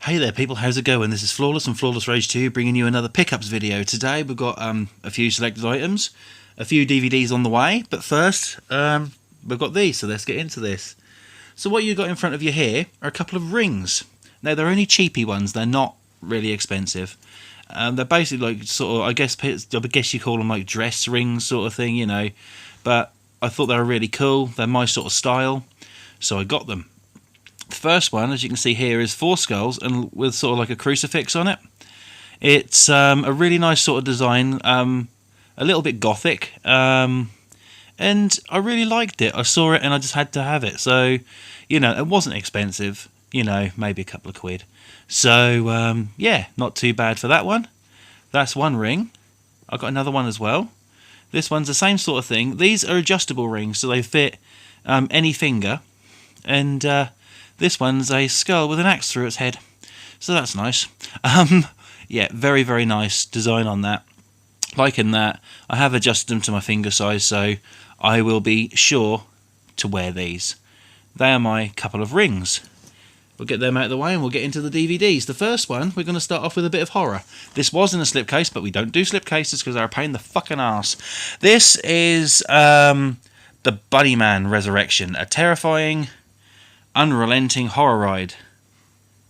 Hey there people, how's it going? This is Flawless and Flawless Rage 2 bringing you another pickups video. Today we've got a few selected items, a few DVDs on the way, but first we've got these, so let's get into this. So what you got in front of you here are a couple of rings. Now they're only cheapy ones, they're not really expensive. They're basically like sort of, I guess you call them like dress rings sort of thing, you know, but I thought they were really cool, they're my sort of style, so I got them. The first one, as you can see here, is 4 skulls and with sort of like a crucifix on it. It's a really nice sort of design, a little bit gothic, and I really liked it. I saw it and I just had to have it. So, you know, it wasn't expensive, you know, maybe a couple of quid. So, yeah, not too bad for that one. That's one ring. I got another one as well. This one's the same sort of thing. These are adjustable rings, so they fit any finger. And this one's a skull with an axe through its head, so that's nice. Yeah, very, very nice design on that. Liking that. I have adjusted them to my finger size, so I will be sure to wear these. They are my couple of rings. We'll get them out of the way and we'll get into the DVDs. The first one, we're going to start off with a bit of horror. This was in a slipcase, but we don't do slipcases because they're a pain in the fucking arse. This is The Bunnyman Resurrection, a terrifying, unrelenting horror ride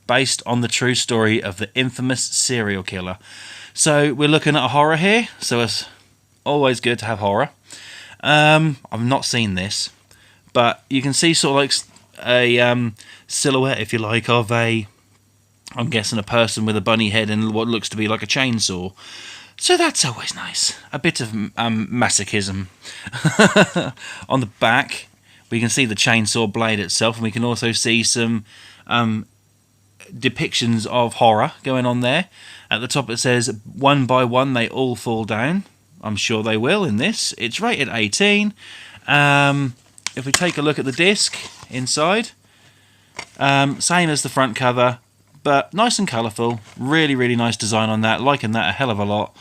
based on the true story of the infamous serial killer. So we're looking at a horror here, so it's always good to have horror. I've not seen this, but you can see sort of like a silhouette, if you like, of I'm guessing a person with a bunny head and what looks to be like a chainsaw. So that's always nice. A bit of masochism. On the back we can see the chainsaw blade itself, and we can also see some depictions of horror going on there. At the top it says, "One by one they all fall down." I'm sure they will in this. It's rated 18. If we take a look at the disc inside, same as the front cover, but nice and colourful. Really, really nice design on that. Liking that a hell of a lot.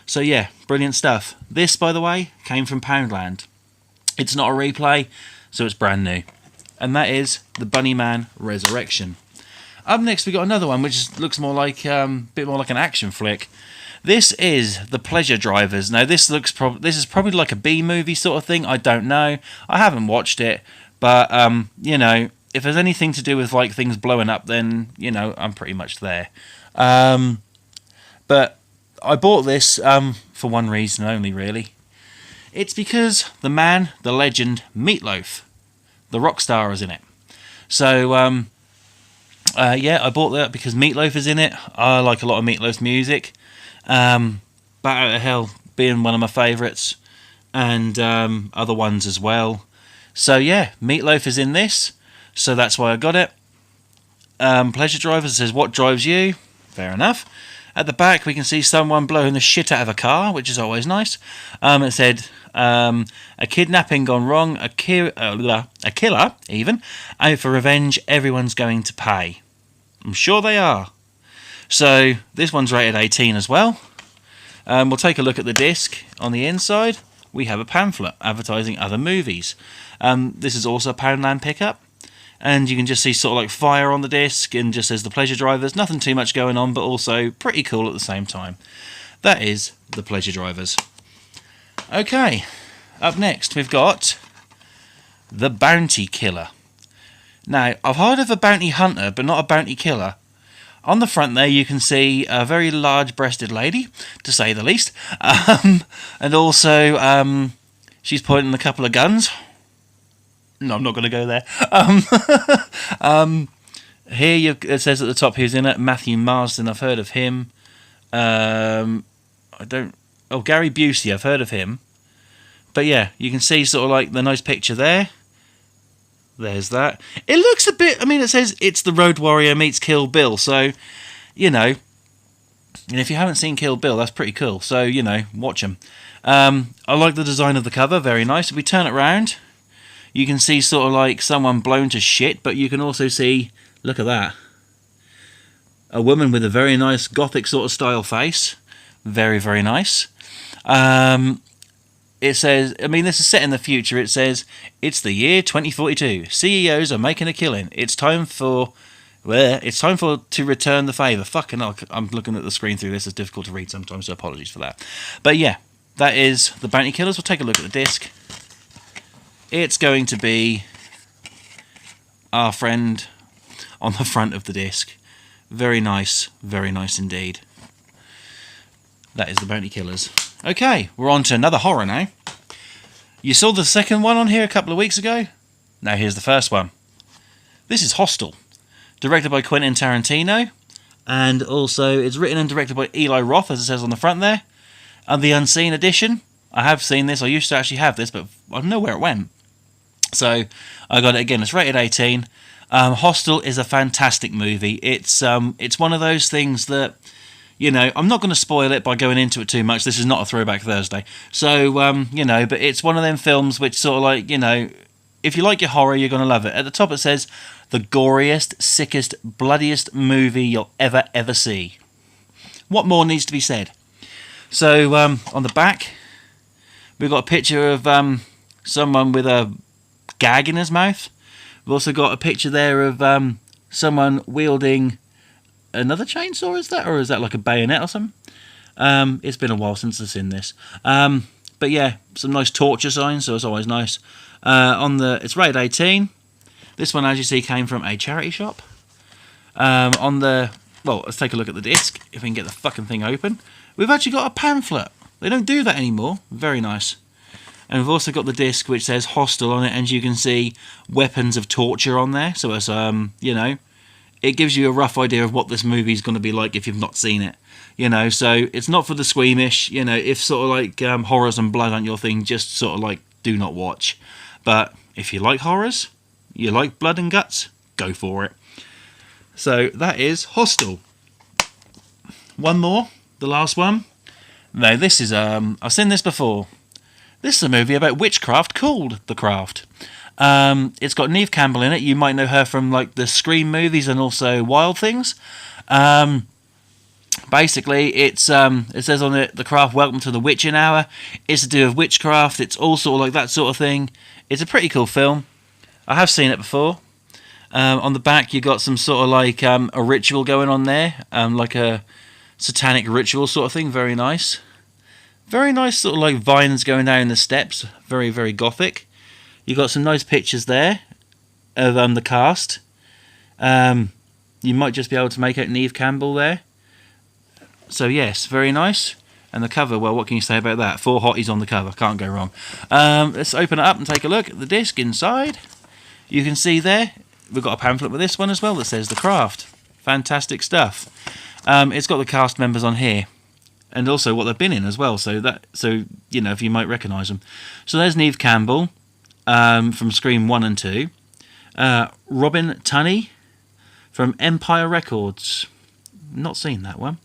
So yeah, brilliant stuff. This, by the way, came from Poundland. It's not a replay, so it's brand new. And that is The Bunnyman Resurrection. Up next we got another one which looks more like a bit more like an action flick. This is The Pleasure Drivers. Now this is probably like a B movie sort of thing. I don't know. I haven't watched it, but you know, if there's anything to do with like things blowing up, then you know I'm pretty much there. But I bought this for one reason only, really. It's because the man, the legend, Meatloaf, the rock star, is in it. So, yeah, I bought that because Meatloaf is in it. I like a lot of Meatloaf's music. Bat Out of Hell being one of my favourites, and other ones as well. So, yeah, Meatloaf is in this, so that's why I got it. Pleasure Drivers says, "What drives you?" Fair enough. At the back, we can see someone blowing the shit out of a car, which is always nice. It said, "A kidnapping gone wrong, a killer, even, out for revenge, everyone's going to pay." I'm sure they are. So, this one's rated 18 as well. We'll take a look at the disc. On the inside, we have a pamphlet advertising other movies. This is also a Poundland pickup. And you can just see sort of like fire on the disc and just says The Pleasure Drivers. Nothing too much going on, but also pretty cool at the same time. That is The Pleasure Drivers. Okay, up next we've got The Bounty Killer. Now, I've heard of a bounty hunter, but not a bounty killer. On the front there you can see a very large-breasted lady, to say the least. And also she's pointing a couple of guns. No, I'm not going to go there. Here it says at the top who's in it. Matthew Marsden, I've heard of him. Gary Busey, I've heard of him. But yeah, you can see sort of like the nice picture there. There's that. It looks a bit, I mean, it says it's the Road Warrior meets Kill Bill. So, you know, and if you haven't seen Kill Bill, that's pretty cool. So, you know, watch them. I like the design of the cover, very nice. If we turn it round, you can see sort of like someone blown to shit, but you can also see, look at that, a woman with a very nice gothic sort of style face. Very, very nice. It says, I mean, this is set in the future. It says, "It's the year 2042. CEOs are making a killing. It's time for Well, it's time to return the favour. Fucking hell, I'm looking at the screen through this. It's difficult to read sometimes, so apologies for that. But yeah, that is the Bounty Killers. We'll take a look at the disc. It's going to be our friend on the front of the disc. Very nice indeed. That is the Bounty Killers. Okay, we're on to another horror now. You saw the second one on here a couple of weeks ago? Now here's the first one. This is Hostel. Directed by Quentin Tarantino, and also it's written and directed by Eli Roth, as it says on the front there. And the Unseen Edition. I have seen this. I used to actually have this, but I don't know where it went. So I got it again. It's rated 18. Hostel is a fantastic movie. It's one of those things that, you know, I'm not going to spoil it by going into it too much. This is not a Throwback Thursday. So, you know, but it's one of them films which sort of like, you know, if you like your horror, you're going to love it. At the top it says, the goriest, sickest, bloodiest movie you'll ever see. What more needs to be said? So, on the back, we've got a picture of someone with a gag in his mouth. We've also got a picture there of someone wielding another chainsaw, is that? Or is that like a bayonet or something? It's been a while since I've seen this. But yeah, some nice torture signs, so it's always nice. It's rated 18. This one, as you see, came from a charity shop. Well, let's take a look at the disc, if we can get the fucking thing open. We've actually got a pamphlet. They don't do that anymore. Very nice. And we've also got the disc which says Hostel on it, and you can see weapons of torture on there. So it's, you know, it gives you a rough idea of what this movie's going to be like if you've not seen it. You know, so it's not for the squeamish. You know, if sort of like horrors and blood aren't your thing, just sort of like do not watch. But if you like horrors, you like blood and guts, go for it. So that is Hostel. One more, the last one. No, this is I've seen this before. This is a movie about witchcraft called The Craft. It's got Neve Campbell in it. You might know her from like the Scream movies and also Wild Things. Basically, it says on it, The Craft, Welcome to the Witching Hour. It's to do with witchcraft. It's all sort of like that sort of thing. It's a pretty cool film. I have seen it before. On the back, you got some sort of like a ritual going on there, like a satanic ritual sort of thing. Very nice. Very nice sort of like vines going down the steps. Very, very gothic. You got some nice pictures there of the cast. You might just be able to make out Neve Campbell there. So yes, very nice. And the cover, well, what can you say about that? 4 hotties on the cover, can't go wrong. Let's open it up and take a look at the disc inside. You can see there, we've got a pamphlet with this one as well that says The Craft. Fantastic stuff. It's got the cast members on here, and also what they've been in as well. So you know, if you might recognise them. So there's Neve Campbell from Scream 1 and 2. Robin Tunney from Empire Records. Not seen that one.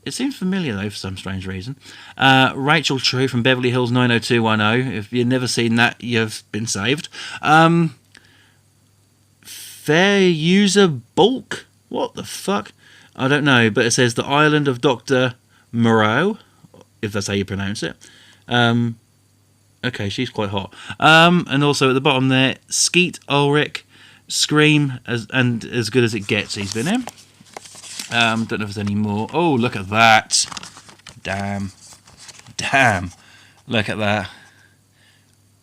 It seems familiar though for some strange reason. Rachel True from Beverly Hills 90210. If you've never seen that, you've been saved. Fair User Bulk? What the fuck? I don't know, but it says The Island of Dr. Moreau, if that's how you pronounce it. Okay, she's quite hot. And also at the bottom there, Skeet Ulrich, Scream, as good as it gets, he's been in. Don't know if there's any more. Oh, look at that. Damn. Look at that.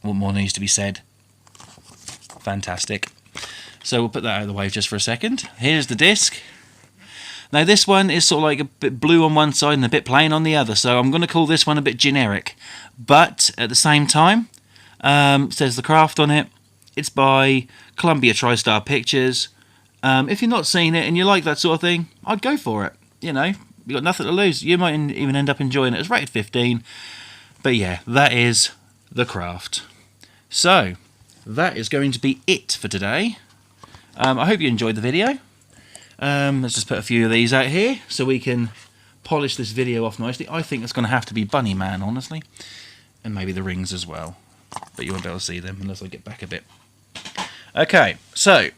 What more needs to be said? Fantastic. So we'll put that out of the way just for a second. Here's the disc. Now this one is sort of like a bit blue on one side and a bit plain on the other, so I'm going to call this one a bit generic. But at the same time, it says The Craft on it. It's by Columbia TriStar Pictures. If you've not seen it and you like that sort of thing, I'd go for it. You know, you've got nothing to lose. You might even end up enjoying it. It's rated 15. But yeah, that is The Craft. So, that is going to be it for today. I hope you enjoyed the video. Let's just put a few of these out here so we can polish this video off nicely. I think it's going to have to be Bunny Man, honestly. And maybe the rings as well. But you won't be able to see them unless I get back a bit. Okay, so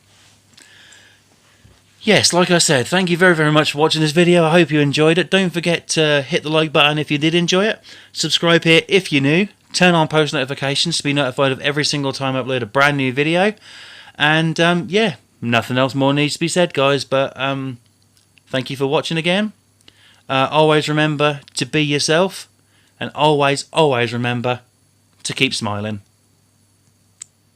yes, like I said, thank you very, very much for watching this video. I hope you enjoyed it. Don't forget to hit the like button if you did enjoy it. Subscribe here if you're new. Turn on post notifications to be notified of every single time I upload a brand new video. And yeah, nothing else more needs to be said, guys, but thank you for watching again. Always remember to be yourself, and always remember to keep smiling.